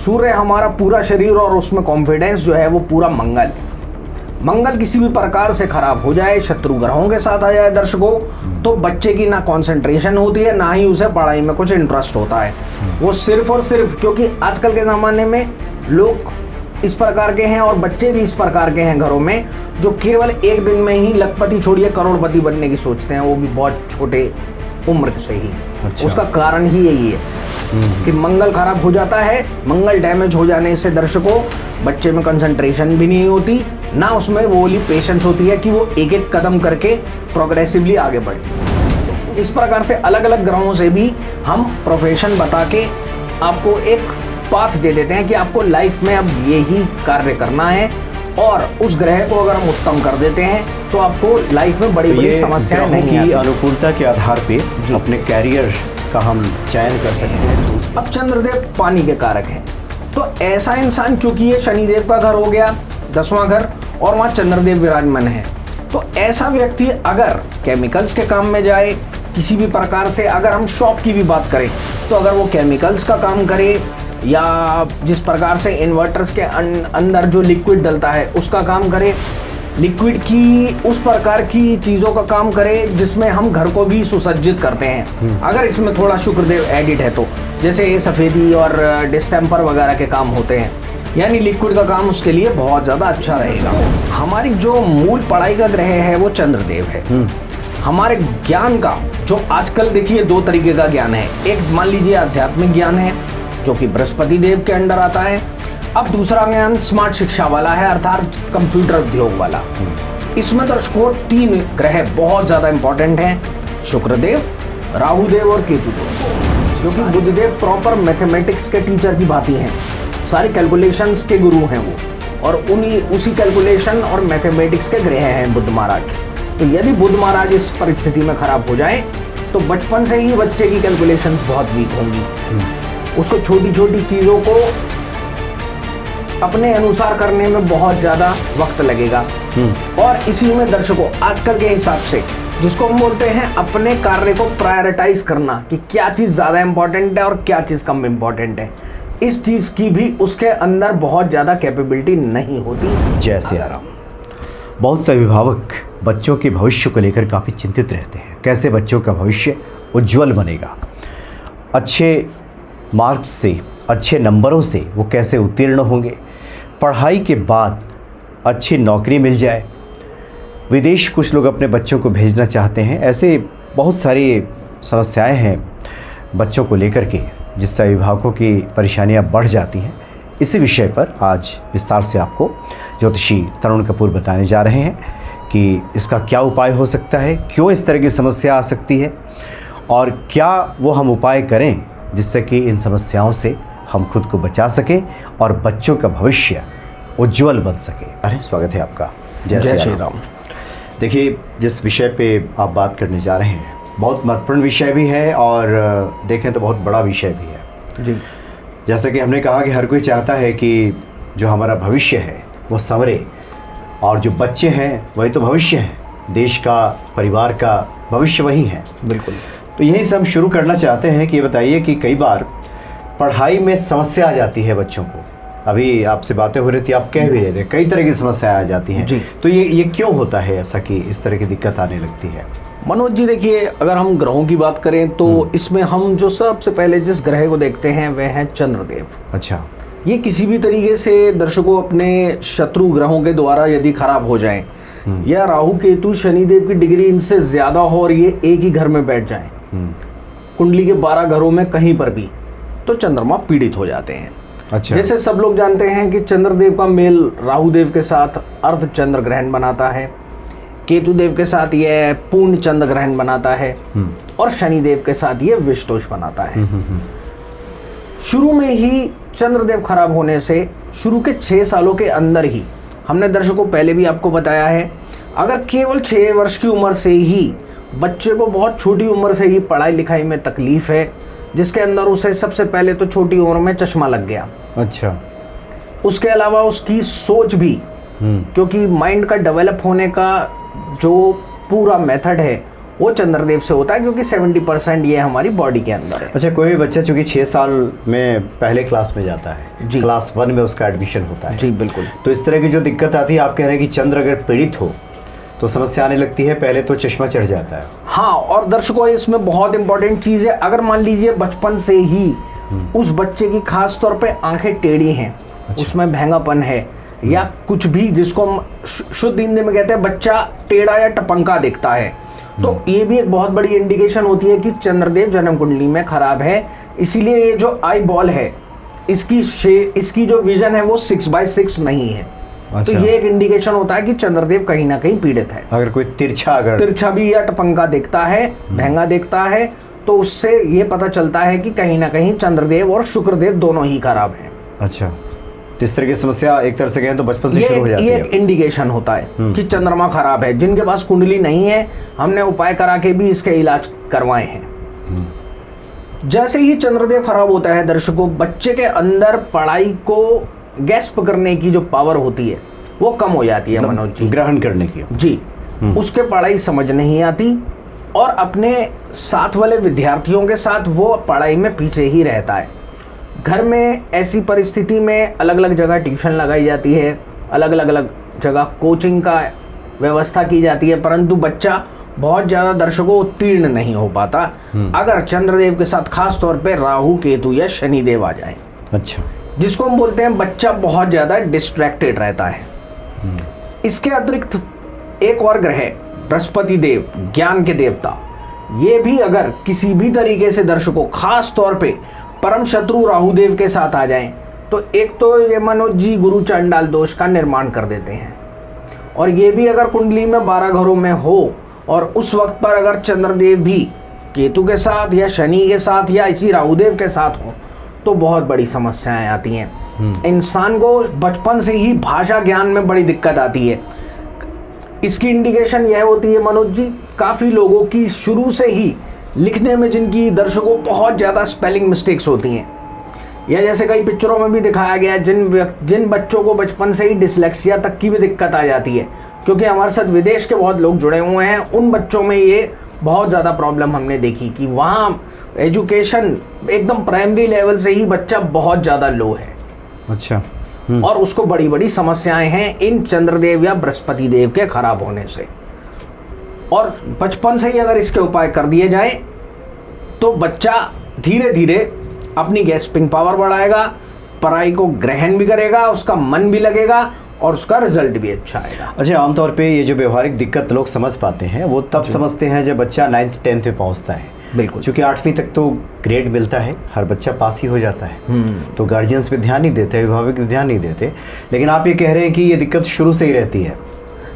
सूर्य हमारा पूरा शरीर और उसमें कॉन्फिडेंस जो है वो पूरा मंगल। मंगल किसी भी प्रकार से खराब हो जाए, शत्रु ग्रहों के साथ आ जाए दर्शकों, तो बच्चे की ना कंसंट्रेशन होती है, ना ही उसे पढ़ाई में कुछ इंटरेस्ट होता है। वो सिर्फ और सिर्फ, क्योंकि आजकल के ज़माने में लोग इस प्रकार के हैं और बच्चे भी इस प्रकार के हैं घरों में, जो केवल एक दिन में ही लखपति छोड़िए करोड़पति बनने की सोचते हैं, वो भी बहुत छोटे उम्र से ही। अच्छा। उसका कारण ही यही है कि मंगल खराब हो जाता है। मंगल डैमेज हो जाने से दर्शकों बच्चे में कंसंट्रेशन भी नहीं होती, ना उसमें वो वाली पेशेंस होती है कि वो एक एक कदम करके प्रोग्रेसिवली आगे बढ़े। इस प्रकार से अलग अलग ग्रहों से भी हम प्रोफेशन बता के आपको एक पाथ दे देते हैं कि आपको लाइफ में अब यही कार्य करना है, और उस ग्रह को अगर हम उत्तम कर देते हैं तो आपको लाइफ में बड़ी बड़ी समस्याएं नहीं आती। अनुकूलता के आधार पे अपने कैरियर का हम चयन कर सकते हैं। अब चंद्रदेव पानी के कारक हैं, तो ऐसा इंसान, क्योंकि ये शनिदेव का घर हो गया 10वां घर, और वहाँ चंद्रदेव विराजमान है, तो ऐसा व्यक्ति अगर केमिकल्स के काम में जाए, किसी भी प्रकार से, अगर हम शॉप की भी बात करें तो अगर वो केमिकल्स का काम करे, या जिस प्रकार से इन्वर्टर्स के अंदर जो लिक्विड डलता है उसका काम करे, लिक्विड की उस प्रकार की चीज़ों का काम करे जिसमें हम घर को भी सुसज्जित करते हैं, अगर इसमें थोड़ा शुक्रदेव एडिट है तो, जैसे ये सफ़ेदी और डिस्टेम्पर वगैरह के काम होते हैं, यानी लिक्विड का काम उसके लिए बहुत ज़्यादा अच्छा रहेगा। हमारी जो मूल पढ़ाई का ग्रह है वो चंद्रदेव है। हमारे ज्ञान का जो आजकल देखिए 2 तरीके का ज्ञान है, एक मान लीजिए आध्यात्मिक ज्ञान है जो कि बृहस्पति देव के अंडर आता है, अब दूसरा ज्ञान स्मार्ट शिक्षा वाला है, अर्थात कंप्यूटर उद्योग वाला। इसमें दर्शकों 3 ग्रह बहुत ज़्यादा इंपॉर्टेंट हैं, शुक्रदेव, राहुदेव और केतुदेव, क्योंकि बुधदेव प्रॉपर मैथमेटिक्स के टीचर की भांति हैं, सारी कैलकुलेशंस के गुरु हैं वो, और उसी कैलकुलेशन और मैथमेटिक्स के ग्रह हैं बुध महाराज। तो यदि बुध महाराज इस परिस्थिति में खराब हो जाए तो बचपन से ही बच्चे की कैलकुलेशंस बहुत वीक होंगी, उसको छोटी छोटी चीज़ों को अपने अनुसार करने में बहुत ज़्यादा वक्त लगेगा। और इसी में दर्शकों आजकल के हिसाब से, जिसको हम बोलते हैं अपने कार्य को प्रायोरिटाइज करना, कि क्या चीज़ ज़्यादा इंपॉर्टेंट है और क्या चीज़ कम इंपॉर्टेंट है, इस चीज़ की भी उसके अंदर बहुत ज़्यादा कैपेबिलिटी नहीं होती। जैसे आराम, बहुत से अभिभावक बच्चों के भविष्य को लेकर काफ़ी चिंतित रहते हैं, कैसे बच्चों का भविष्य उज्जवल बनेगा, अच्छे मार्क्स से, अच्छे नंबरों से वो कैसे उत्तीर्ण होंगे, पढ़ाई के बाद अच्छी नौकरी मिल जाए, विदेश कुछ लोग अपने बच्चों को भेजना चाहते हैं। ऐसे बहुत सारी समस्याएं हैं बच्चों को लेकर के, जिससे अभिभावकों की परेशानियां बढ़ जाती हैं। इसी विषय पर आज विस्तार से आपको ज्योतिषी तरुण कपूर बताने जा रहे हैं कि इसका क्या उपाय हो सकता है, क्यों इस तरह की समस्या आ सकती है, और क्या वो हम उपाय करें जिससे कि इन समस्याओं से हम खुद को बचा सकें और बच्चों का भविष्य उज्जवल बन सके। अरे स्वागत है आपका। जय श्री राम। देखिए, जिस विषय पे आप बात करने जा रहे हैं बहुत महत्वपूर्ण विषय भी है और देखें तो बहुत बड़ा विषय भी है जी। जैसे कि हमने कहा कि हर कोई चाहता है कि जो हमारा भविष्य है वो संवरे, और जो बच्चे हैं वही तो भविष्य है, देश का, परिवार का भविष्य वही है। बिल्कुल। तो यही सब शुरू करना चाहते हैं कि ये बताइए कि कई बार पढ़ाई में समस्या आ जाती है बच्चों को। अभी आपसे बातें हो रही थी, आप कह भी रहे थे कई तरह की समस्याएं आ जाती हैं। तो ये क्यों होता है ऐसा कि इस तरह की दिक्कत आने लगती है? मनोज जी देखिए, अगर हम ग्रहों की बात करें तो इसमें हम जो सबसे पहले जिस ग्रह को देखते हैं वह है चंद्रदेव। अच्छा। ये किसी भी तरीके से दर्शकों अपने शत्रु ग्रहों के द्वारा यदि खराब हो जाए, या राहु केतु शनिदेव की डिग्री इनसे ज्यादा हो और ये एक ही घर में बैठ जाए कुंडली के 12 घरों में कहीं पर भी, तो चंद्रमा पीड़ित हो जाते हैं। अच्छा। जैसे सब लोग जानते हैं कि चंद्रदेव का मेल राहुदेव के साथ अर्ध चंद्र ग्रहण बनाता है, केतुदेव के साथ यह पूर्ण चंद्र ग्रहण बनाता है, और शनिदेव के साथ यह विषतोष बनाता है। शुरू में ही चंद्रदेव खराब होने से शुरू के 6 सालों के अंदर ही, हमने दर्शकों पहले भी आपको बताया है, अगर केवल 6 वर्ष की उम्र से ही बच्चे को बहुत छोटी उम्र से ही पढ़ाई लिखाई में तकलीफ है, जिसके अंदर उसे सबसे पहले तो छोटी उम्र में चश्मा लग गया। अच्छा। उसके अलावा उसकी सोच भी, क्योंकि माइंड का डेवलप होने का जो पूरा मेथड है वो चंद्रदेव से होता है, क्योंकि 70% ये हमारी बॉडी के अंदर है। अच्छा, कोई भी बच्चा चूंकि 6 साल में पहले क्लास में जाता है, जी। क्लास 1 में उसका एडमिशन होता है, जी बिल्कुल। तो इस तरह की जो दिक्कत आती है, आप कह रहे हैं कि चंद्र अगर पीड़ित हो तो समस्या आने लगती है, पहले तो चश्मा चढ़ जाता है। हाँ, और दर्शकों इसमें बहुत इंपॉर्टेंट चीज़ है, अगर मान लीजिए बचपन से ही उस बच्चे की खास तौर पे आंखें टेढ़ी हैं, उसमें भैंगापन है, या कुछ भी जिसको हम शुद्ध हिंदी में कहते हैं बच्चा टेढ़ा या टपंका दिखता है, तो ये भी एक बहुत बड़ी इंडिकेशन होती है कि चंद्रदेव जन्म कुंडली में खराब है। इसीलिए ये जो आई बॉल है, इसकी जो विजन है वो 6/6 नहीं है। अच्छा। तो ये एक इंडिकेशन होता है कि चंद्रदेव कहीं ना कहीं पीड़ित है। अगर कोई तिरछा भी या टपंका दिखता है, भैंगा दिखता है, तो उससे ये पता चलता है कि कहीं ना कहीं चंद्रदेव और शुक्रदेव दोनों ही खराब हैं। अच्छा, तो इस तरह की समस्या एक तरह से कहें तो बचपन से शुरू हो जाती है। ये एक इंडिकेशन होता है कि चंद्रमा खराब है। जिनके पास कुंडली नहीं है, हमने उपाय करा के भी इसके इलाज करवाए हैं। जैसे ही चंद्रदेव खराब होता है दर्शकों, बच्चे के अंदर पढ़ाई को गैस्प करने की जो पावर होती है वो कम हो जाती है। मनोज जी, ग्रहण करने की जी, उसके पढ़ाई समझ नहीं आती और अपने साथ वाले विद्यार्थियों के साथ वो पढ़ाई में पीछे ही रहता है। घर में ऐसी परिस्थिति में अलग अलग जगह ट्यूशन लगाई जाती है, अलग अलग जगह कोचिंग का व्यवस्था की जाती है, परंतु बच्चा बहुत ज़्यादा दर्शकों उत्तीर्ण नहीं हो पाता अगर चंद्रदेव के साथ खास तौर पे राहु, केतु या शनिदेव आ जाए। अच्छा, जिसको हम बोलते हैं बच्चा बहुत ज़्यादा डिस्ट्रैक्टेड रहता है। इसके अतिरिक्त एक और ग्रह बृहस्पति देव, ज्ञान के देवता, ये भी अगर किसी भी तरीके से दर्शकों खास तौर पे परम शत्रु राहुदेव के साथ आ जाएं, तो एक तो ये मनोज जी गुरु चांडाल दोष का निर्माण कर देते हैं। और ये भी अगर कुंडली में 12 घरों में हो और उस वक्त पर अगर चंद्रदेव भी केतु के साथ या शनि के साथ या इसी राहुदेव के साथ हो, तो बहुत बड़ी समस्याएं आती हैं। इंसान को बचपन से ही भाषा ज्ञान में बड़ी दिक्कत आती है। इसकी इंडिकेशन यह होती है मनोज जी, काफ़ी लोगों की शुरू से ही लिखने में जिनकी दर्शकों बहुत ज़्यादा स्पेलिंग मिस्टेक्स होती हैं, या जैसे कई पिक्चरों में भी दिखाया गया है जिन बच्चों को बचपन से ही डिसलेक्सिया तक की भी दिक्कत आ जाती है, क्योंकि हमारे साथ विदेश के बहुत लोग जुड़े हुए हैं, उन बच्चों में ये बहुत ज़्यादा प्रॉब्लम हमने देखी कि वहाँ एजुकेशन एकदम प्राइमरी लेवल से ही बच्चा बहुत ज़्यादा लो है। अच्छा। और उसको बड़ी बड़ी समस्याएं हैं इन चंद्रदेव या बृहस्पति देव के खराब होने से। और बचपन से ही अगर इसके उपाय कर दिए जाए तो बच्चा धीरे धीरे अपनी गैस्पिंग पावर बढ़ाएगा, पढ़ाई को ग्रहण भी करेगा, उसका मन भी लगेगा और उसका रिजल्ट भी अच्छा आएगा। अच्छा, आमतौर पे ये जो व्यवहारिक दिक्कत लोग समझ पाते हैं वो तब समझते हैं जब बच्चा 9th 10th में पहुंचता है। बिल्कुल, क्योंकि 8वीं तक तो ग्रेड मिलता है, हर बच्चा पास ही हो जाता है, तो गार्जियंस पे ध्यान नहीं देते, अभिभावक भी ध्यान नहीं देते। लेकिन आप ये कह रहे हैं कि ये दिक्कत शुरू से ही रहती है,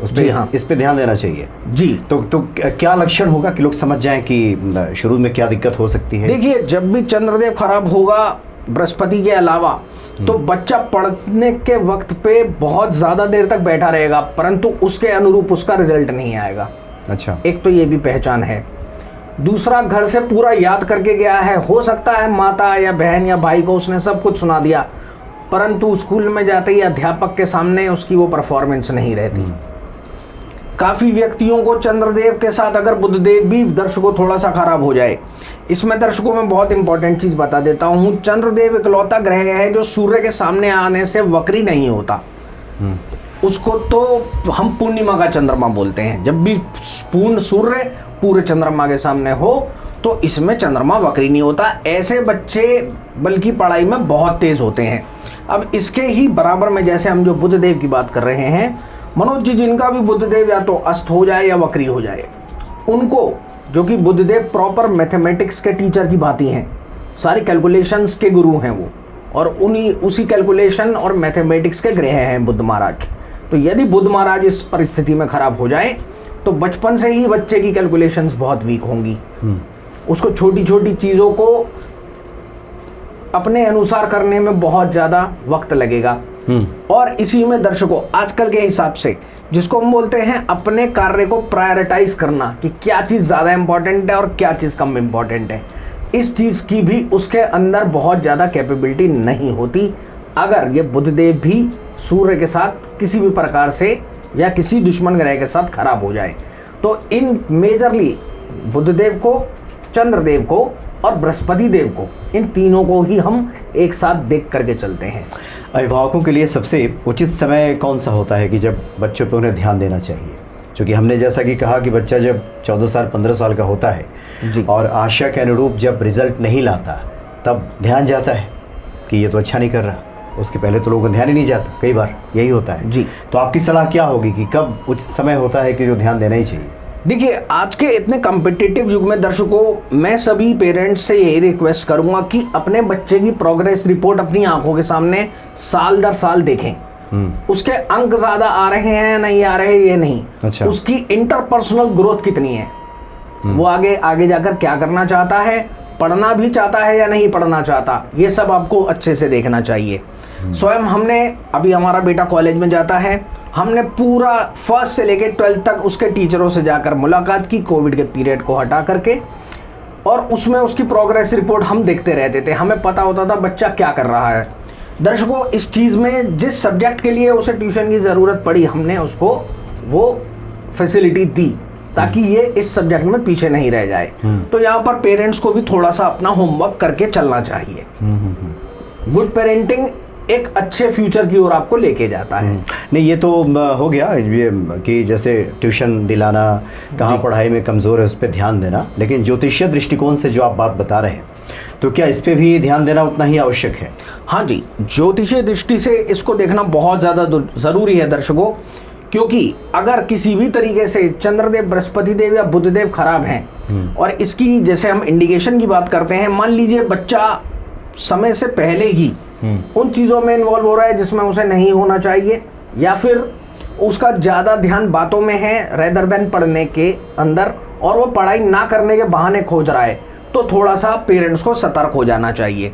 उस पे इस पे ध्यान देना चाहिए जी। तो क्या लक्षण होगा कि लोग समझ जाएं कि शुरू में क्या दिक्कत हो सकती है? देखिए, जब भी चंद्रदेव खराब होगा बृहस्पति के अलावा, तो बच्चा पढ़ने के वक्त पे बहुत ज़्यादा देर तक बैठा रहेगा, परंतु उसके अनुरूप उसका रिजल्ट नहीं आएगा। अच्छा, एक तो ये भी पहचान है। दूसरा, घर से पूरा याद करके गया है, हो सकता है माता या बहन या भाई को उसने सब कुछ सुना दिया, परंतु स्कूल में जाते ही अध्यापक के सामने उसकी वो परफॉर्मेंस नहीं रहती। काफ़ी व्यक्तियों को चंद्रदेव के साथ अगर बुधदेव भी दर्शकों थोड़ा सा खराब हो जाए, इसमें दर्शकों में बहुत इंपॉर्टेंट चीज़ बता देता हूँ, चंद्रदेव इकलौता ग्रह है जो सूर्य के सामने आने से वक्री नहीं होता। उसको तो हम पूर्णिमा का चंद्रमा बोलते हैं। जब भी पूर्ण सूर्य पूरे चंद्रमा के सामने हो तो इसमें चंद्रमा वक्री नहीं होता। ऐसे बच्चे बल्कि पढ़ाई में बहुत तेज होते हैं। अब इसके ही बराबर में जैसे हम जो बुधदेव की बात कर रहे हैं मनोज जी, जिनका भी बुधदेव या तो अस्त हो जाए या वक्री हो जाए, उनको, जो कि बुधदेव प्रॉपर मैथमेटिक्स के टीचर की भांति हैं, सारी कैलकुलेशंस के गुरु हैं वो, और उसी कैलकुलेशन और मैथमेटिक्स के ग्रह हैं बुध महाराज। तो यदि बुध महाराज इस परिस्थिति में खराब हो जाए तो बचपन से ही बच्चे की कैलकुलेशंस बहुत वीक होंगी। उसको छोटी छोटी चीज़ों को अपने अनुसार करने में बहुत ज़्यादा वक्त लगेगा। और इसी में दर्शकों आजकल के हिसाब से, जिसको हम बोलते हैं अपने कार्य को प्रायोरिटाइज करना, कि क्या चीज़ ज़्यादा इंपॉर्टेंट है और क्या चीज़ कम इंपॉर्टेंट है, इस चीज़ की भी उसके अंदर बहुत ज़्यादा कैपेबिलिटी नहीं होती अगर ये बुधदेव भी सूर्य के साथ किसी भी प्रकार से या किसी दुश्मन ग्रह के साथ खराब हो जाए। तो इन मेजरली बुधदेव को, चंद्रदेव को और बृहस्पति देव को, इन तीनों को ही हम एक साथ देख करके चलते हैं। अभिभावकों के लिए सबसे उचित समय कौन सा होता है कि जब बच्चों पे उन्हें ध्यान देना चाहिए? क्योंकि हमने जैसा कि कहा कि बच्चा जब 14 साल 15 साल का होता है जी। और आशा के अनुरूप जब रिजल्ट नहीं लाता तब ध्यान जाता है कि ये तो अच्छा नहीं कर रहा, उसके पहले तो लोगों को ध्यान ही नहीं जाता, कई बार यही होता है जी। तो आपकी सलाह क्या होगी कि कब उचित समय होता है कि जो ध्यान देना ही चाहिए? देखिए, आज के इतने कम्पिटिटिव युग में दर्शकों, मैं सभी पेरेंट्स से यही रिक्वेस्ट करूंगा कि अपने बच्चे की प्रोग्रेस रिपोर्ट अपनी आंखों के सामने साल दर साल देखें। उसके अंक ज्यादा आ रहे हैं या नहीं आ रहे, ये नहीं, अच्छा। उसकी इंटरपर्सनल ग्रोथ कितनी है, वो आगे आगे जाकर क्या करना चाहता है, पढ़ना भी चाहता है या नहीं पढ़ना चाहता, ये सब आपको अच्छे से देखना चाहिए। स्वयं हमने, अभी हमारा बेटा कॉलेज में जाता है, हमने पूरा फर्स्ट से लेकर 12th तक उसके टीचरों से जाकर मुलाकात की, कोविड के पीरियड को हटा करके, और उसमें उसकी प्रोग्रेस रिपोर्ट हम देखते रहते थे, हमें पता होता था बच्चा क्या कर रहा है। दर्शकों, इस चीज़ में जिस सब्जेक्ट के लिए उसे ट्यूशन की ज़रूरत पड़ी, हमने उसको वो फैसिलिटी दी ताकि ये इस सब्जेक्ट में पीछे नहीं रह जाए। तो यहाँ पर पेरेंट्स को भी थोड़ा सा अपना होमवर्क करके चलना चाहिए। गुड पेरेंटिंग एक अच्छे फ्यूचर की ओर आपको लेके जाता है। नहीं, ये तो हो गया ये कि जैसे ट्यूशन दिलाना, कहाँ पढ़ाई में कमज़ोर है उस पर ध्यान देना, लेकिन ज्योतिषीय दृष्टिकोण से जो आप बात बता रहे हैं तो क्या इस पे भी ध्यान देना उतना ही आवश्यक है? हाँ जी, ज्योतिषीय दृष्टि से इसको देखना बहुत ज़्यादा ज़रूरी है दर्शकों, क्योंकि अगर किसी भी तरीके से चंद्रदेव, बृहस्पति देव या बुधदेव खराब हैं और इसकी जैसे हम इंडिकेशन की बात करते हैं, मान लीजिए बच्चा समय से पहले ही उन चीज़ों में इन्वॉल्व हो रहा है जिसमें उसे नहीं होना चाहिए, या फिर उसका ज़्यादा ध्यान बातों में है रेदर देन पढ़ने के अंदर, और वो पढ़ाई ना करने के बहाने खोज रहा है, तो थोड़ा सा पेरेंट्स को सतर्क हो जाना चाहिए।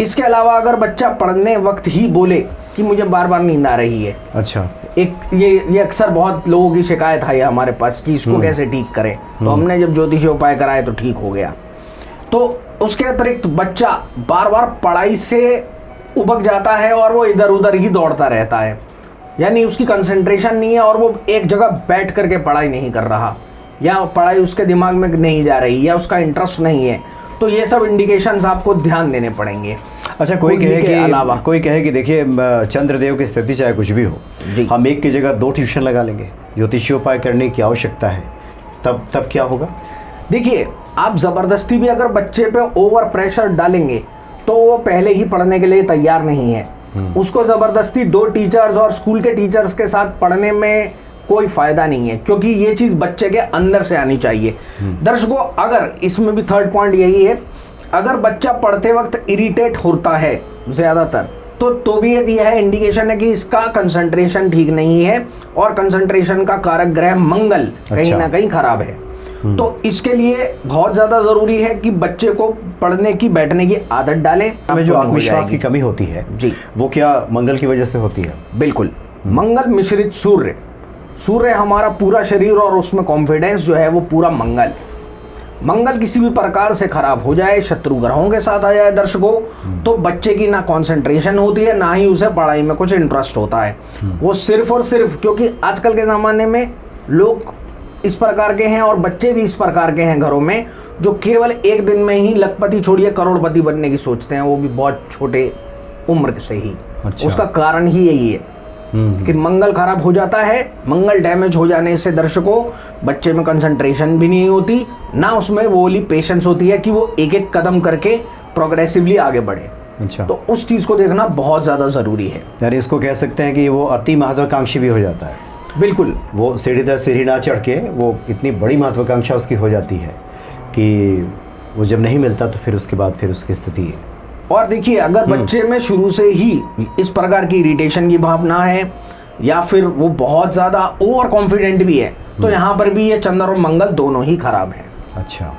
इसके अलावा अगर बच्चा पढ़ने वक्त ही बोले कि मुझे बार बार नींद आ रही है, अच्छा, एक ये अक्सर बहुत लोगों की शिकायत आई है हमारे पास कि इसको कैसे ठीक करें, तो हमने जब ज्योतिषीय उपाय कराए तो ठीक हो गया। तो उसके अतिरिक्त बच्चा बार बार पढ़ाई से उबक जाता है और वो इधर उधर ही दौड़ता रहता है, यानी उसकी कंसंट्रेशन नहीं है और वो एक जगह बैठ करके पढ़ाई नहीं कर रहा, या पढ़ाई उसके दिमाग में नहीं जा रही, या उसका इंटरेस्ट नहीं है, तो ये सब इंडिकेशंस आपको ध्यान देने पड़ेंगे। अच्छा, कोई कहे कि देखिए चंद्रदेव की स्थिति चाहे कुछ भी हो, हम एक की जगह 2 ट्यूशन लगा लेंगे, ज्योतिषोपाय करने की आवश्यकता है, तब क्या होगा? देखिए, आप ज़बरदस्ती भी अगर बच्चे पे ओवर प्रेशर डालेंगे तो वो पहले ही पढ़ने के लिए तैयार नहीं है। उसको ज़बरदस्ती 2 टीचर्स और स्कूल के टीचर्स के साथ पढ़ने में कोई फ़ायदा नहीं है, क्योंकि ये चीज़ बच्चे के अंदर से आनी चाहिए। दर्शकों, अगर इसमें भी थर्ड पॉइंट यही है, अगर बच्चा पढ़ते वक्त इरिटेट होता है ज़्यादातर, तो भी एक यह इंडिकेशन है कि इसका कंसंट्रेशन ठीक नहीं है और कंसंट्रेशन का कारक ग्रह मंगल कहीं ना कहीं खराब है। तो इसके लिए बहुत ज़्यादा ज़रूरी है कि बच्चे को पढ़ने की, बैठने की आदत डालें। में जो आत्मविश्वास की कमी होती है जी, वो क्या मंगल की वजह से होती है? बिल्कुल, मंगल मिश्रित सूर्य हमारा पूरा शरीर और उसमें कॉन्फिडेंस जो है वो पूरा मंगल किसी भी प्रकार से खराब हो जाए, शत्रु ग्रहों के साथ आ जाए दर्शकों, तो बच्चे की ना कंसंट्रेशन होती है, ना ही उसे पढ़ाई में कुछ इंटरेस्ट होता है। वो सिर्फ और सिर्फ, क्योंकि आजकल के ज़माने में लोग इस प्रकार के हैं और बच्चे भी इस प्रकार के हैं घरों में, जो केवल एक दिन में ही लखपति छोड़िए करोड़पति बनने की सोचते हैं, वो भी बहुत छोटे उम्र से ही। अच्छा। उसका कारण ही यही है कि मंगल खराब हो जाता है। मंगल डैमेज हो जाने से दर्शकों बच्चे में कंसंट्रेशन भी नहीं होती, ना उसमें वो वाली पेशेंस होती है कि वो एक एक कदम करके प्रोग्रेसिवली आगे बढ़े। अच्छा, तो उस चीज़ को देखना बहुत ज़्यादा ज़रूरी है। यानी इसको कह सकते हैं कि वो अति महत्वाकांक्षी भी हो जाता है। बिल्कुल, वो सीढ़ी दर सीढ़ी ना चढ़ के वो इतनी बड़ी महत्वाकांक्षा उसकी हो जाती है कि वो जब नहीं मिलता तो फिर उसके बाद फिर उसकी स्थिति। और देखिए, अगर बच्चे में शुरू से ही इस प्रकार की इरिटेशन की भावना है या फिर वो बहुत ज़्यादा ओवर कॉन्फिडेंट भी है, तो यहाँ पर भी ये चंद्र और मंगल दोनों ही खराब हैं। अच्छा,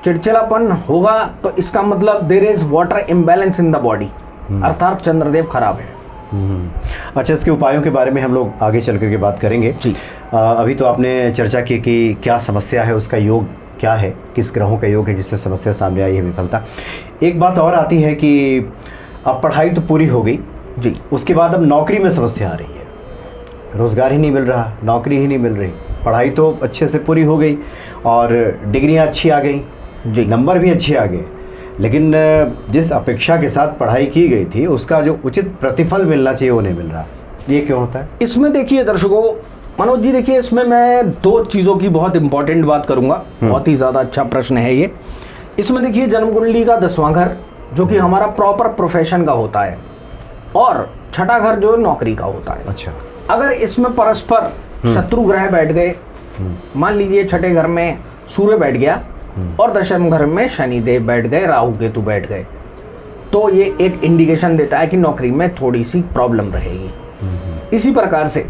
चिड़चिड़ापन होगा तो इसका मतलब there is water imbalance in the body, अर्थात चंद्रदेव खराब है। अच्छा, इसके उपायों के बारे में हम लोग आगे चल करके बात करेंगे जी। अभी तो आपने चर्चा की कि क्या समस्या है, उसका योग क्या है, किस ग्रहों का योग है जिससे समस्या सामने आई है, विफलता। एक बात और आती है कि अब पढ़ाई तो पूरी हो गई जी, उसके बाद अब नौकरी में समस्या आ रही है, रोज़गार ही नहीं मिल रहा, नौकरी ही नहीं मिल रही, पढ़ाई तो अच्छे से पूरी हो गई और डिग्रियां अच्छी आ गई जी। नंबर भी अच्छे आ गए, लेकिन जिस अपेक्षा के साथ पढ़ाई की गई थी उसका जो उचित प्रतिफल मिलना चाहिए वो नहीं मिल रहा। ये क्यों होता है? इसमें देखिए दर्शकों, मनोज जी देखिए, इसमें मैं 2 चीज़ों की बहुत इंपॉर्टेंट बात करूंगा। बहुत ही ज़्यादा अच्छा प्रश्न है ये। इसमें देखिए जन्म कुंडली का 10वां घर जो कि हमारा प्रॉपर प्रोफेशन का होता है, और छठा घर जो नौकरी का होता है। अच्छा। अगर इसमें परस्पर शत्रु ग्रह बैठ गए, मान लीजिए छठे घर में सूर्य बैठ गया और दशम घर में शनिदेव बैठ गए, राहु केतु बैठ गए, तो ये एक इंडिकेशन देता है कि नौकरी में थोड़ी सी प्रॉब्लम रहेगी। इसी प्रकार से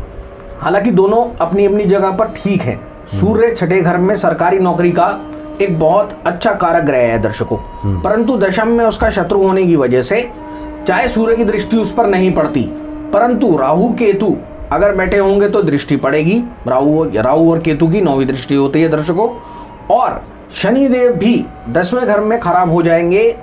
हालांकि दोनों अपनी अपनी जगह पर ठीक है। सूर्य छठे घर में सरकारी नौकरी का एक बहुत अच्छा कारक ग्रह है दर्शकों, परंतु दशम में उसका शत्रु होने की वजह से चाहे सूर्य की दृष्टि उस पर नहीं पड़ती, परंतु राहु केतु अगर बैठे होंगे तो दृष्टि पड़ेगी। राहु और केतु की 9वीं दृष्टि होती है दर्शकों। और शनिदेव भी 10वें घर में खराब हो जाएंगे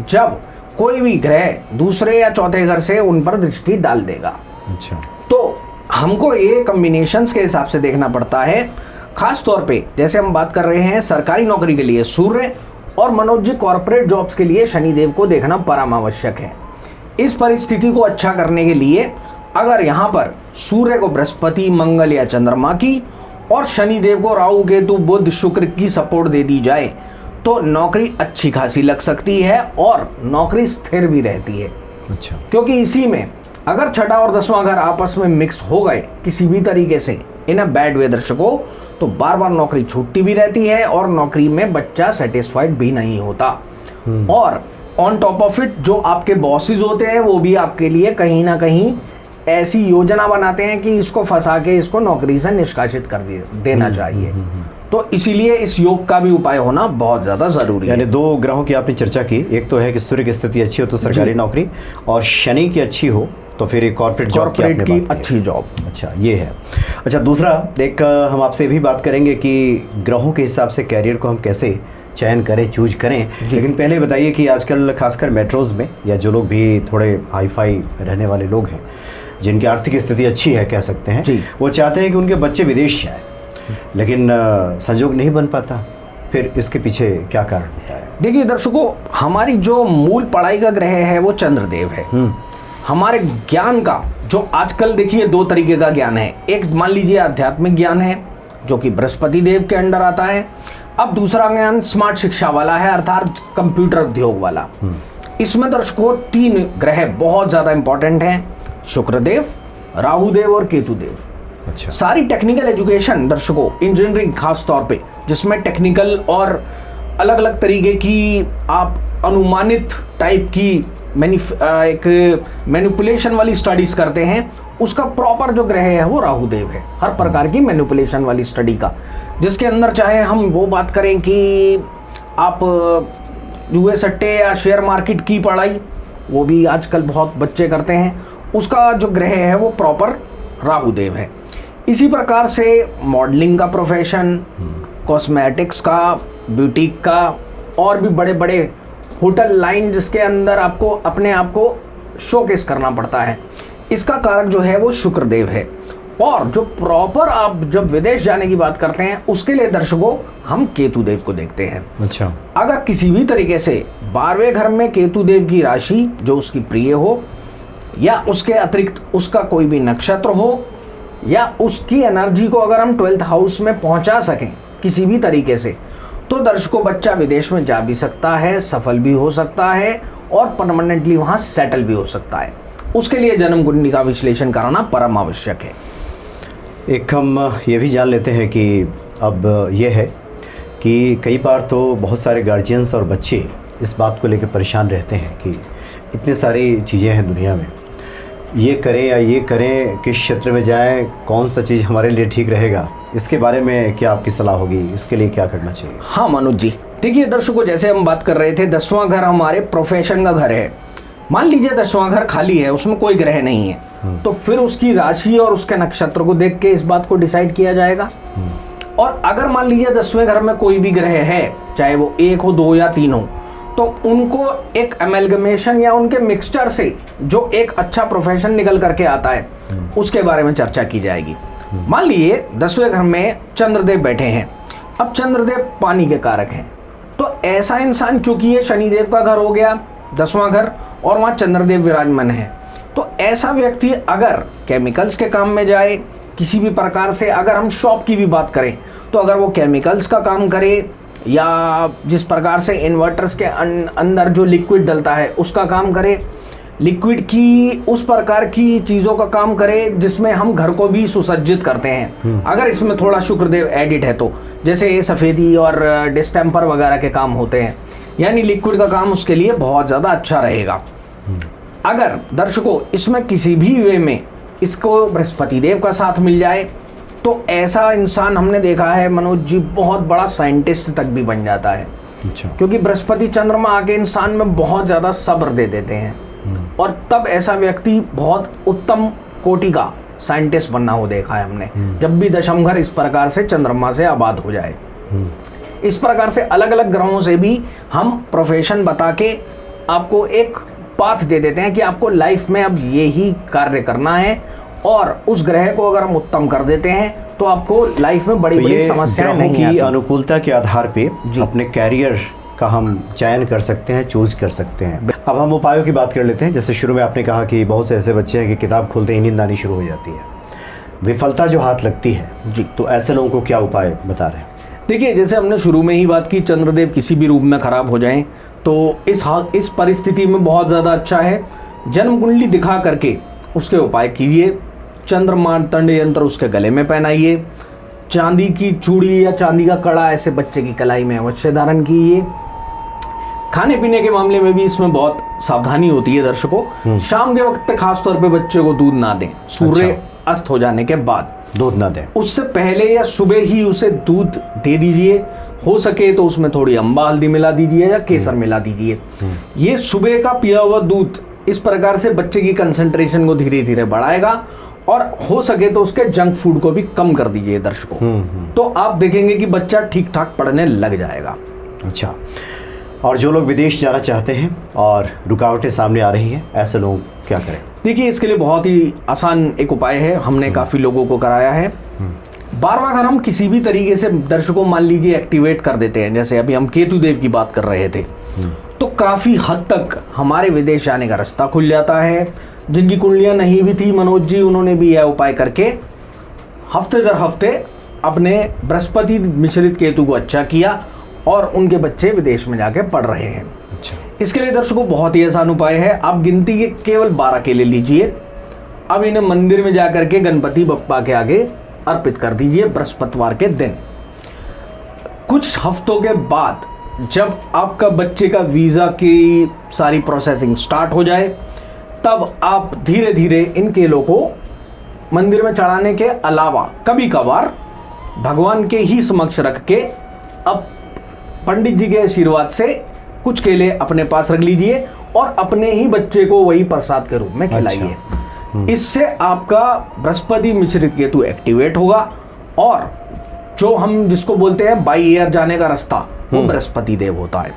जब कोई भी ग्रह दूसरे या चौथे घर से उन पर दृष्टि डाल देगा। अच्छा। तो हमको ये कॉम्बिनेशंस के हिसाब से देखना पड़ता है। खास तौर पे जैसे हम बात कर रहे हैं सरकारी नौकरी के लिए सूर्य, और मनोज जी कॉर्पोरेट जॉब्स के लिए शनिदेव को देखना परम आवश्यक है। इस परिस्थिति को अच्छा करने के लिए अगर यहाँ पर सूर्य को बृहस्पति, मंगल या चंद्रमा की और शनिदेव को राहु केतु बुध शुक्र की सपोर्ट दे दी जाए तो नौकरी अच्छी खासी लग सकती है और नौकरी स्थिर भी रहती है। अच्छा। क्योंकि इसी में अगर छठा और 10वां घर आपस में मिक्स हो गए किसी भी तरीके से इन अ बैड वे दर्शकों, तो बार बार नौकरी छूटती भी रहती है और नौकरी में बच्चा सेटिस्फाइड भी नहीं होता। और ऑन टॉप ऑफ इट जो आपके बॉसेस होते हैं वो भी आपके लिए कहीं ना कहीं ऐसी योजना बनाते हैं कि इसको फंसा के इसको नौकरी से निष्कासित कर देना चाहिए। तो इसीलिए इस योग का भी उपाय होना बहुत ज़्यादा ज़रूरी है। यानी 2 ग्रहों की आपने चर्चा की, एक तो है कि सूर्य की स्थिति अच्छी हो तो सरकारी नौकरी, और शनि की अच्छी हो तो फिर एक कॉर्पोरेट जॉब की अच्छी जॉब। अच्छा, ये है। अच्छा, दूसरा एक हम आपसे भी बात करेंगे कि ग्रहों के हिसाब से कैरियर को हम कैसे चयन करें, चूज करें, लेकिन पहले बताइए कि आजकल खासकर मेट्रोज़ में या जो लोग भी थोड़े हाई फाई रहने वाले लोग हैं जिनकी आर्थिक स्थिति अच्छी है कह सकते हैं, वो चाहते हैं कि उनके बच्चे विदेश जाएं, लेकिन संयोग नहीं बन पाता। फिर इसके पीछे क्या कारण होता है? देखिए दर्शकों, हमारी जो मूल पढ़ाई का ग्रह है वो चंद्रदेव है। हमारे ज्ञान का जो आजकल देखिए 2 तरीके का ज्ञान है। एक मान लीजिए आध्यात्मिक ज्ञान है जो कि बृहस्पति देव के अंडर आता है। अब दूसरा ज्ञान स्मार्ट शिक्षा वाला है, अर्थात कंप्यूटर उद्योग वाला। इसमें दर्शकों 3 ग्रह बहुत ज़्यादा इंपॉर्टेंट हैं, शुक्रदेव, राहुदेव और केतुदेव। अच्छा। सारी टेक्निकल एजुकेशन दर्शकों, इंजीनियरिंग खास तौर पे जिसमें टेक्निकल और अलग अलग तरीके की आप अनुमानित टाइप की एक मैनिपुलेशन वाली स्टडीज करते हैं, उसका प्रॉपर जो ग्रह है वो राहुदेव है। हर प्रकार की मैनिपुलेशन वाली स्टडी का, जिसके अंदर चाहे हम वो बात करें कि आप जुए सट्टे या शेयर मार्केट की पढ़ाई, वो भी आजकल बहुत बच्चे करते हैं, उसका जो ग्रह है वो प्रॉपर राहुदेव है। इसी प्रकार से मॉडलिंग का प्रोफेशन, कॉस्मेटिक्स का, ब्यूटीक का, और भी बड़े बड़े होटल लाइन जिसके अंदर आपको अपने आप को शोकेस करना पड़ता है, इसका कारक जो है वो शुक्रदेव है। और जो प्रॉपर आप जब विदेश जाने की बात करते हैं उसके लिए दर्शकों हम केतुदेव को देखते हैं। अच्छा। अगर किसी भी तरीके से 12वें घर में केतुदेव की राशि जो उसकी प्रिय हो, या उसके अतिरिक्त उसका कोई भी नक्षत्र हो, या उसकी एनर्जी को अगर हम 12th हाउस में पहुंचा सकें किसी भी तरीके से, तो दर्शकों बच्चा विदेश में जा भी सकता है, सफल भी हो सकता है और परमानेंटली वहां सेटल भी हो सकता है। उसके लिए जन्म कुंडली का विश्लेषण कराना परम आवश्यक है। एक हम ये भी जान लेते हैं कि अब ये है कि कई बार तो बहुत सारे गार्जियंस और बच्चे इस बात को लेकर परेशान रहते हैं कि इतनी सारी चीज़ें हैं दुनिया में, ये करें या ये करें, किस क्षेत्र में जाएं, कौन सा चीज़ हमारे लिए ठीक रहेगा, इसके बारे में क्या आपकी सलाह होगी, इसके लिए क्या करना चाहिए? हाँ मनोज जी, देखिए दर्शकों, जैसे हम बात कर रहे थे 10वां घर हमारे प्रोफेशन का घर है। मान लीजिए 10वां घर खाली है, उसमें कोई ग्रह नहीं है, तो फिर उसकी राशि और उसके नक्षत्र को देख के इस बात को डिसाइड किया जाएगा। और अगर मान लीजिए 10वें घर में कोई भी ग्रह है, चाहे वो 1 हो, 2 या 3 हो, तो उनको एक एमलगमेशन या उनके मिक्सचर से जो एक अच्छा प्रोफेशन निकल करके आता है उसके बारे में चर्चा की जाएगी। मान लिए 10वें घर में चंद्रदेव बैठे हैं। अब चंद्रदेव पानी के कारक हैं, तो ऐसा इंसान, क्योंकि ये शनिदेव का घर हो गया 10वां घर और वहाँ चंद्रदेव विराजमान है, तो ऐसा व्यक्ति अगर केमिकल्स के काम में जाए किसी भी प्रकार से, अगर हम शॉप की भी बात करें तो अगर वो केमिकल्स का काम करे या जिस प्रकार से इन्वर्टर्स के अंदर जो लिक्विड डलता है उसका काम करे, लिक्विड की उस प्रकार की चीज़ों का काम करे जिसमें हम घर को भी सुसज्जित करते हैं, अगर इसमें थोड़ा शुक्रदेव एडिट है तो, जैसे ये सफ़ेदी और डिस्टेम्पर वगैरह के काम होते हैं, यानी लिक्विड का काम उसके लिए बहुत ज़्यादा अच्छा रहेगा। अगर दर्शकों इसमें किसी भी वे में इसको बृहस्पति देव का साथ मिल जाए तो ऐसा इंसान हमने देखा है मनोज जी बहुत बड़ा साइंटिस्ट तक भी बन जाता है। अच्छा। क्योंकि बृहस्पति चंद्रमा आके इंसान में बहुत ज़्यादा सब्र दे देते हैं और तब ऐसा व्यक्ति बहुत उत्तम कोटि का साइंटिस्ट बनना हो देखा है हमने, जब भी दशम घर इस प्रकार से चंद्रमा से आबाद हो जाए। इस प्रकार से अलग अलग ग्रहों से भी हम प्रोफेशन बता के आपको एक पाथ दे देते हैं कि आपको लाइफ में अब यही कार्य करना है, और उस ग्रह को अगर हम उत्तम कर देते हैं तो आपको लाइफ में बड़ी बड़ी समस्याएं नहीं आती। अनुकूलता के आधार पे अपने कैरियर का हम चयन कर सकते हैं, चूज कर सकते हैं। अब हम उपायों की बात कर लेते हैं। जैसे शुरू में आपने कहा कि बहुत से ऐसे बच्चे हैं कि किताब खोलते ही नींद आनी शुरू हो जाती है, विफलता जो हाथ लगती है जी, तो ऐसे लोगों को क्या उपाय बता रहे हैं? देखिए, जैसे हमने शुरू में ही बात की, चंद्रदेव किसी भी रूप में खराब हो जाएं तो इस परिस्थिति में बहुत ज़्यादा अच्छा है जन्म कुंडली दिखा करके उसके उपाय कीजिए। चंद्र मार्तंड यंत्र उसके गले में पहनाइए, चांदी की चूड़ी या चांदी का कड़ा ऐसे बच्चे की कलाई में अवश्य धारण कीजिए। खाने पीने के मामले में भी इसमें बहुत सावधानी होती है दर्शकों। शाम के वक्त पे खास तौर पे बच्चे को दूध ना दें, सूर्य अस्त हो जाने के बाद दूध ना दें, उससे पहले या सुबह ही उसे दूध दे दीजिए। हो सके तो उसमें थोड़ी अम्बा हल्दी मिला दीजिए या केसर मिला दीजिए। ये सुबह का पिया हुआ दूध इस प्रकार से बच्चे की कंसंट्रेशन को धीरे धीरे बढ़ाएगा, और हो सके तो उसके जंक फूड को भी कम कर दीजिए दर्शकों। तो आप देखेंगे कि बच्चा ठीक ठाक पढ़ने लग जाएगा। अच्छा, और जो लोग विदेश जाना चाहते हैं और रुकावटें सामने आ रही हैं, ऐसे लोग क्या करें? देखिए, इसके लिए बहुत ही आसान एक उपाय है, हमने काफ़ी लोगों को कराया है। 12वां घर हम किसी भी तरीके से दर्शकों मान लीजिए एक्टिवेट कर देते हैं, जैसे अभी हम केतु देव की बात कर रहे थे, तो काफ़ी हद तक हमारे विदेश जाने का रास्ता खुल जाता है। जिनकी कुंडलियाँ नहीं भी थी मनोज जी, उन्होंने भी यह उपाय करके हफ्ते दर हफ्ते अपने बृहस्पति मिश्रित केतु को अच्छा किया और उनके बच्चे विदेश में जाके पढ़ रहे हैं। अच्छा। इसके लिए दर्शकों बहुत ही आसान उपाय है। आप गिनती के केवल 12 केले लीजिए, अब इन्हें मंदिर में जाकर के गणपति बप्पा के आगे अर्पित कर दीजिए बृहस्पतिवार के दिन। कुछ हफ्तों के बाद जब आपका बच्चे का वीज़ा की सारी प्रोसेसिंग स्टार्ट हो जाए, तब आप धीरे धीरे इन केलों को मंदिर में चढ़ाने के अलावा कभी कभार भगवान के ही समक्ष रख के अब पंडित जी के आशीर्वाद से कुछ केले अपने पास रख लीजिए और अपने ही बच्चे को वही प्रसाद के रूप में खिलाइए। इससे आपका बृहस्पति मिश्रित केतु एक्टिवेट होगा और जो हम जिसको बोलते हैं बाई ईयर जाने का रास्ता, वो बृहस्पति देव होता है,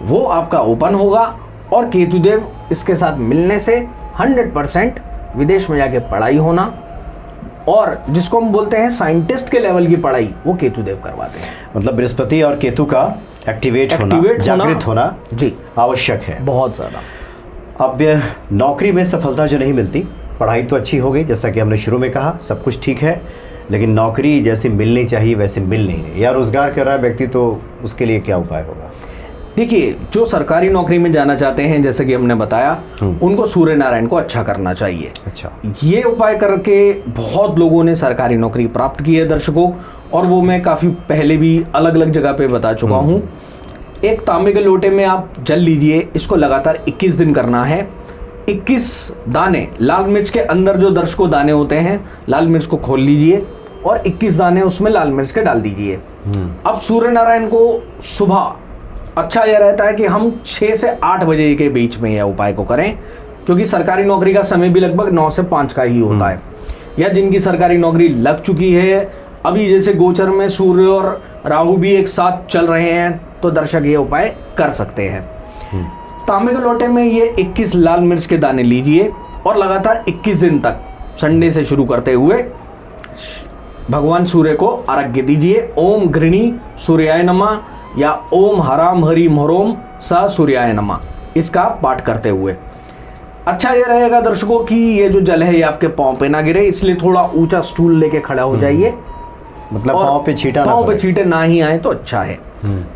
वो आपका ओपन होगा और केतु देव इसके साथ मिलने से 100% विदेश में जाके पढ़ाई होना, और जिसको हम बोलते हैं साइंटिस्ट के लेवल की पढ़ाई, वो केतु देव करवाते हैं। मतलब बृहस्पति और केतु का एक्टिवेट होना, जागृत होना जी आवश्यक है, बहुत ज़्यादा। अब नौकरी में सफलता जो नहीं मिलती, पढ़ाई तो अच्छी हो गई जैसा कि हमने शुरू में कहा, सब कुछ ठीक है, लेकिन नौकरी जैसी मिलनी चाहिए वैसे मिल नहीं रही, या रोजगार कर रहा है व्यक्ति, तो उसके लिए क्या उपाय होगा? देखिए, जो सरकारी नौकरी में जाना चाहते हैं, जैसे कि हमने बताया, उनको सूर्य नारायण को अच्छा करना चाहिए। अच्छा, ये उपाय करके बहुत लोगों ने सरकारी नौकरी प्राप्त की है दर्शकों, और वो मैं काफ़ी पहले भी अलग अलग जगह पे बता चुका हूँ। एक तांबे के लोटे में आप जल लीजिए, इसको लगातार 21 दिन करना है। 21 दाने लाल मिर्च के अंदर जो दर्शकों दाने होते हैं, लाल मिर्च को खोल लीजिए और 21 दाने उसमें लाल मिर्च के डाल दीजिए। अब सूर्य नारायण को सुबह अच्छा यह रहता है कि हम 6 से 8 बजे के बीच में यह उपाय को करें, क्योंकि सरकारी नौकरी का समय भी लगभग 9 से 5 का ही होता है। या जिनकी सरकारी नौकरी लग चुकी है, अभी जैसे गोचर में सूर्य और राहु भी एक साथ चल रहे हैं, तो दर्शक ये उपाय कर सकते हैं। तांबे के लोटे में ये 21 लाल मिर्च के दाने लीजिए और लगातार 21 दिन तक, संडे से शुरू करते हुए भगवान सूर्य को अर्घ्य दीजिए। ओम गृणी सूर्याय नमः या ओम हराम हरिम हरोम स सूर्याय नमः, इसका पाठ करते हुए। अच्छा ये रहेगा दर्शकों कि ये जो जल है ये आपके पाँव पे ना गिरे, इसलिए थोड़ा ऊंचा स्टूल लेके खड़ा हो जाइए, मतलब और पाँव पे छींटा ना पाँव पे पड़े। छींटे ना ही आए तो अच्छा है।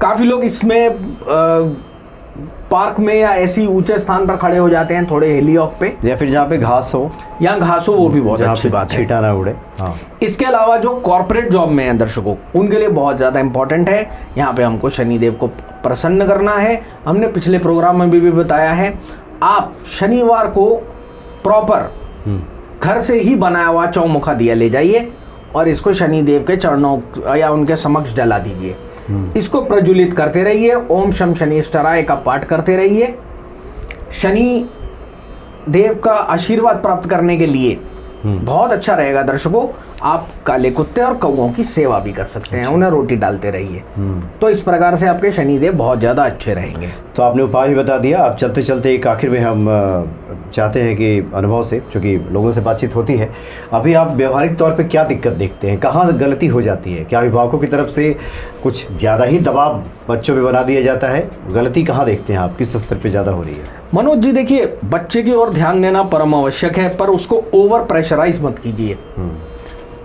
काफी लोग इसमें पार्क में या ऐसी ऊंचे स्थान पर खड़े हो जाते हैं, थोड़े हेलियॉक पे, या फिर जहाँ पे घास हो, या घास हो, वो भी बहुत जहाँ अच्छी पे बात है। छींटा ना उड़े। हाँ, इसके अलावा जो कॉर्पोरेट जॉब में है दर्शकों, उनके लिए बहुत ज़्यादा इंपॉर्टेंट है। यहाँ पे हमको शनिदेव को प्रसन्न करना है। हमने पिछले प्रोग्राम में भी बताया है, आप शनिवार को प्रॉपर घर से ही बनाया हुआ चौमुखा दिया ले जाइए और इसको शनिदेव के चरणों या उनके समक्ष जला दीजिए। इसको प्रज्वलित करते रहिए। ओम शम शनिश्चराय का पाठ करते रहिए। शनि देव का आशीर्वाद प्राप्त करने के लिए बहुत अच्छा रहेगा दर्शकों। आप काले कुत्ते और कौओं की सेवा भी कर सकते हैं, उन्हें रोटी डालते रहिए। तो इस प्रकार से आपके शनिदेव बहुत ज़्यादा अच्छे रहेंगे। तो आपने उपाय भी बता दिया। अब चलते चलते एक आखिर में हम चाहते हैं कि अनुभव से, चूँकि लोगों से बातचीत होती है, अभी आप व्यवहारिक तौर पे क्या दिक्कत देखते हैं, कहाँ गलती हो जाती है? क्या अभिभावकों की तरफ से कुछ ज़्यादा ही दबाव बच्चों पे बना दिया जाता है? गलती कहाँ देखते हैं आप, किस स्तर पे ज़्यादा हो रही है? मनोज जी देखिए, बच्चे की ओर ध्यान देना परम आवश्यक है, पर उसको ओवर प्रेशराइज मत कीजिए।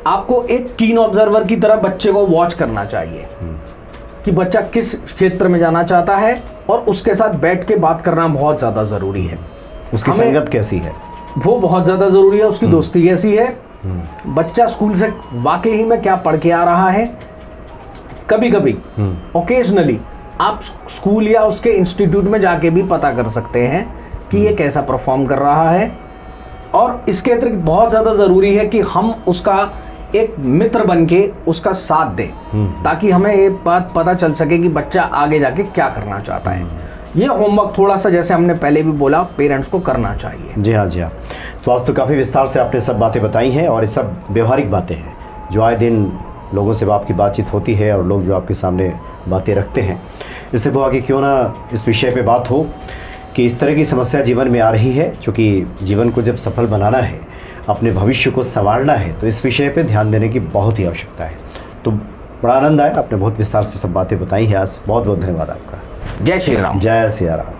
आपको एक कीन ऑब्जर्वर की तरह बच्चे को वॉच करना चाहिए कि बच्चा किस क्षेत्र में जाना चाहता है, और उसके साथ बैठ के बात करना बहुत ज़्यादा ज़रूरी है। उसकी संगत कैसी है, वो बहुत ज़्यादा ज़रूरी है। उसकी दोस्ती कैसी है, बच्चा स्कूल से वाकई में क्या पढ़ के आ रहा है। कभी कभी ओकेजनली आप स्कूल या उसके इंस्टीट्यूट में जाके भी पता कर सकते हैं कि ये कैसा परफॉर्म कर रहा है। और इसके अतिरिक्त बहुत ज़्यादा ज़रूरी है कि हम उसका एक मित्र बन के उसका साथ दें, ताकि हमें ये बात पता चल सके कि बच्चा आगे जाके क्या करना चाहता है। ये होमवर्क थोड़ा सा, जैसे हमने पहले भी बोला, पेरेंट्स को करना चाहिए। जी हाँ, जी हाँ। तो आज तो काफ़ी विस्तार से आपने सब बातें बताई हैं, और ये सब व्यवहारिक बातें हैं जो आए दिन लोगों से आपकी बातचीत होती है, और लोग जो आपके सामने बातें रखते हैं। इससे हुआ कि क्यों ना इस विषय पे बात हो कि इस तरह की समस्या जीवन में आ रही है, क्योंकि जीवन को जब सफल बनाना है, अपने भविष्य को संवारना है, तो इस विषय पे ध्यान देने की बहुत ही आवश्यकता है। तो बड़ा आनंद आया, आपने बहुत विस्तार से सब बातें बताई हैं आज। बहुत बहुत धन्यवाद आपका। जय श्री राम। जय सिया राम।